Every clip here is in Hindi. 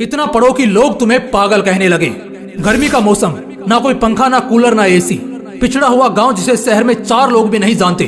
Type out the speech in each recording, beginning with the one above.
इतना पढ़ो कि लोग तुम्हें पागल कहने लगे। गर्मी का मौसम, ना कोई पंखा, ना कूलर, ना एसी। पिछड़ा हुआ गांव जिसे शहर में 4 लोग भी नहीं जानते।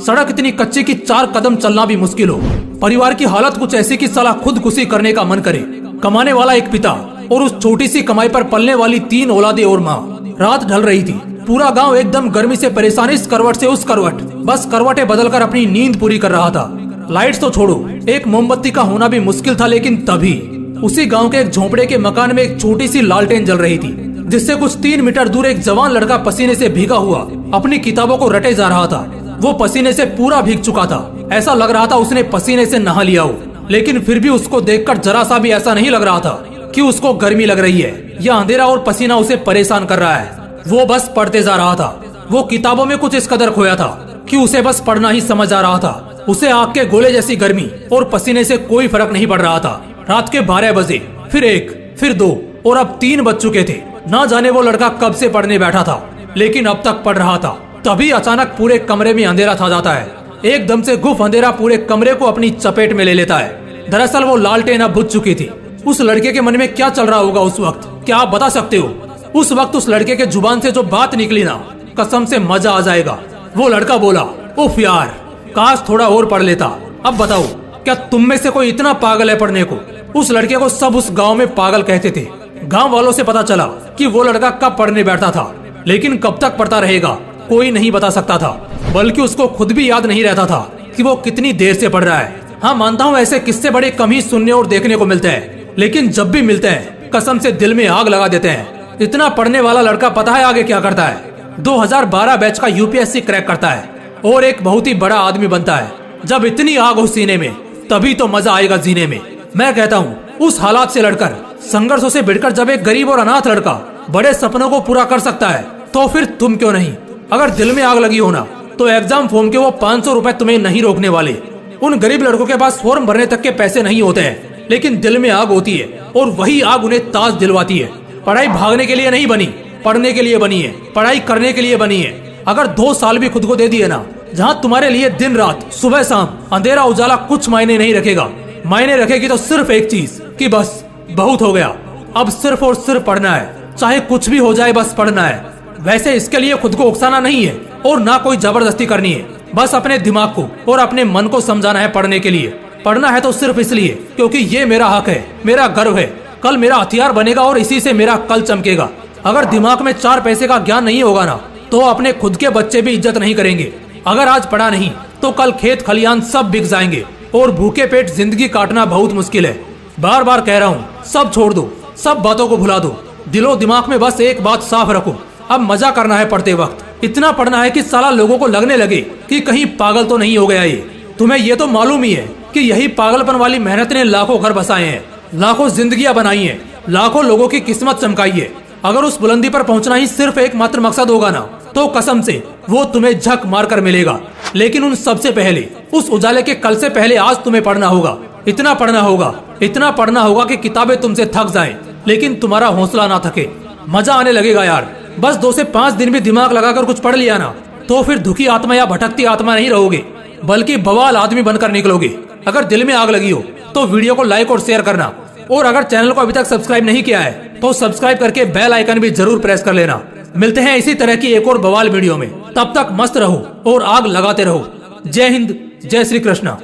सड़क इतनी कच्ची कि 4 कदम चलना भी मुश्किल हो। परिवार की हालत कुछ ऐसी कि साला खुदकुशी करने का मन करे। कमाने वाला एक पिता और उस छोटी सी कमाई पर पलने वाली 3 औलादें और माँ। रात ढल रही थी। पूरा गांव एकदम गर्मी से परेशान, इस करवट से उस करवट, बस करवटें बदलकर अपनी नींद पूरी कर रहा था। लाइट्स तो छोड़ो, एक मोमबत्ती का होना भी मुश्किल था। लेकिन तभी उसी गांव के एक झोंपड़े के मकान में एक छोटी सी लालटेन जल रही थी, जिससे कुछ 3 मीटर दूर एक जवान लड़का पसीने से भीगा हुआ अपनी किताबों को रटे जा रहा था। वो पसीने से पूरा भीग चुका था। ऐसा लग रहा था उसने पसीने से नहा लिया हो। लेकिन फिर भी उसको देखकर जरा सा भी ऐसा नहीं लग रहा था कि उसको गर्मी लग रही है या अंधेरा और पसीना उसे परेशान कर रहा है। वो बस पढ़ते जा रहा था। वो किताबों में कुछ इस कदर खोया था कि उसे बस पढ़ना ही समझ आ रहा था। उसे आग के गोले जैसी गर्मी और पसीने से कोई फर्क नहीं पड़ रहा था। रात के 12 बजे, फिर 1, फिर 2 और अब 3 बज चुके थे। ना जाने वो लड़का कब से पढ़ने बैठा था, लेकिन अब तक पढ़ रहा था। तभी अचानक पूरे कमरे में अंधेरा छा जाता है। एकदम से गुफ अंधेरा पूरे कमरे को अपनी चपेट में ले लेता है। दरअसल वो लालटेन अब बुझ चुकी थी। उस लड़के के मन में क्या चल रहा होगा उस वक्त, क्या आप बता सकते हो? उस वक्त उस लड़के के जुबान से जो बात निकली ना, कसम से मजा आ जाएगा। वो लड़का बोला, उफ यार, काश थोड़ा और पढ़ लेता। अब बताओ, क्या तुम में से कोई इतना पागल है पढ़ने को? उस लड़के को सब उस गांव में पागल कहते थे। गांव वालों से पता चला कि वो लड़का कब पढ़ने बैठता था, लेकिन कब तक पढ़ता रहेगा कोई नहीं बता सकता था। बल्कि उसको खुद भी याद नहीं रहता था कि वो कितनी देर से पढ़ रहा है। हाँ, मानता हूँ ऐसे किस्से बड़े कम ही सुनने और देखने को मिलते हैं, लेकिन जब भी मिलते हैं कसम से दिल में आग लगा देते हैं। इतना पढ़ने वाला लड़का पता है आगे क्या करता है? 2012 बैच का यूपीएससी क्रैक करता है और एक बहुत ही बड़ा आदमी बनता है। जब इतनी आग हो सीने में, तभी तो मजा आएगा जीने में। मैं कहता हूँ उस हालात से लड़कर, संघर्षों से भिड़कर जब एक गरीब और अनाथ लड़का बड़े सपनों को पूरा कर सकता है, तो फिर तुम क्यों नहीं? अगर दिल में आग लगी हो ना, तो एग्जाम फॉर्म के वो 500 रुपए तुम्हें नहीं रोकने वाले। उन गरीब लड़कों के पास फॉर्म भरने तक के पैसे नहीं होते हैं, लेकिन दिल में आग होती है और वही आग उन्हें ताज दिलवाती है। पढ़ाई भागने के लिए नहीं बनी, पढ़ने के लिए बनी है। पढ़ाई करने के लिए बनी है। अगर 2 साल भी खुद को दे दिए ना, जहाँ तुम्हारे लिए दिन रात, सुबह शाम, अंधेरा उजाला कुछ मायने नहीं रखेगा। मायने रखेगी तो सिर्फ एक चीज कि बस बहुत हो गया, अब सिर्फ और सिर्फ पढ़ना है। चाहे कुछ भी हो जाए, बस पढ़ना है। वैसे इसके लिए खुद को उकसाना नहीं है और ना कोई जबरदस्ती करनी है। बस अपने दिमाग को और अपने मन को समझाना है पढ़ने के लिए। पढ़ना है तो सिर्फ इसलिए क्योंकि ये मेरा हक है, मेरा गर्व है। कल मेरा हथियार बनेगा और इसी से मेरा कल चमकेगा। अगर दिमाग में 4 पैसे का ज्ञान नहीं होगा ना, तो अपने खुद के बच्चे भी इज्जत नहीं करेंगे। अगर आज पढ़ा नहीं तो कल खेत खलियान सब बिक जाएंगे और भूखे पेट जिंदगी काटना बहुत मुश्किल है। बार बार कह रहा हूँ, सब छोड़ दो, सब बातों को भुला दो। दिलो दिमाग में बस एक बात साफ रखो, अब मजा करना है पढ़ते वक्त। इतना पढ़ना है कि साला लोगों को लगने लगे कि कहीं पागल तो नहीं हो गया ये। तुम्हें ये तो मालूम ही है कि यही पागलपन वाली मेहनत ने लाखों घर बसाए हैं, लाखों जिंदगियां बनाई हैं, लाखों लोगों की किस्मत चमकाई है। अगर उस बुलंदी पर पहुंचना ही सिर्फ एकमात्र मकसद होगा ना, तो कसम से वो तुम्हें झक मार कर मिलेगा। लेकिन उन सबसे पहले, उस उजाले के कल से पहले आज तुम्हें पढ़ना होगा। इतना पढ़ना होगा, इतना पढ़ना होगा कि किताबें तुमसे थक जाएं, लेकिन तुम्हारा हौसला ना थके। मजा आने लगेगा यार। बस 2 से 5 दिन भी दिमाग लगाकर कुछ पढ़ लिया ना, तो फिर दुखी आत्मा या भटकती आत्मा नहीं रहोगे, बल्कि बवाल आदमी बनकर निकलोगे। अगर दिल में आग लगी हो तो वीडियो को लाइक और शेयर करना, और अगर चैनल को अभी तक सब्सक्राइब नहीं किया है तो सब्सक्राइब करके बेल आइकन भी जरूर प्रेस कर लेना। मिलते हैं इसी तरह की एक और बवाल वीडियो में। तब तक मस्त रहो और आग लगाते रहो। जय हिंद, जय श्री कृष्णा।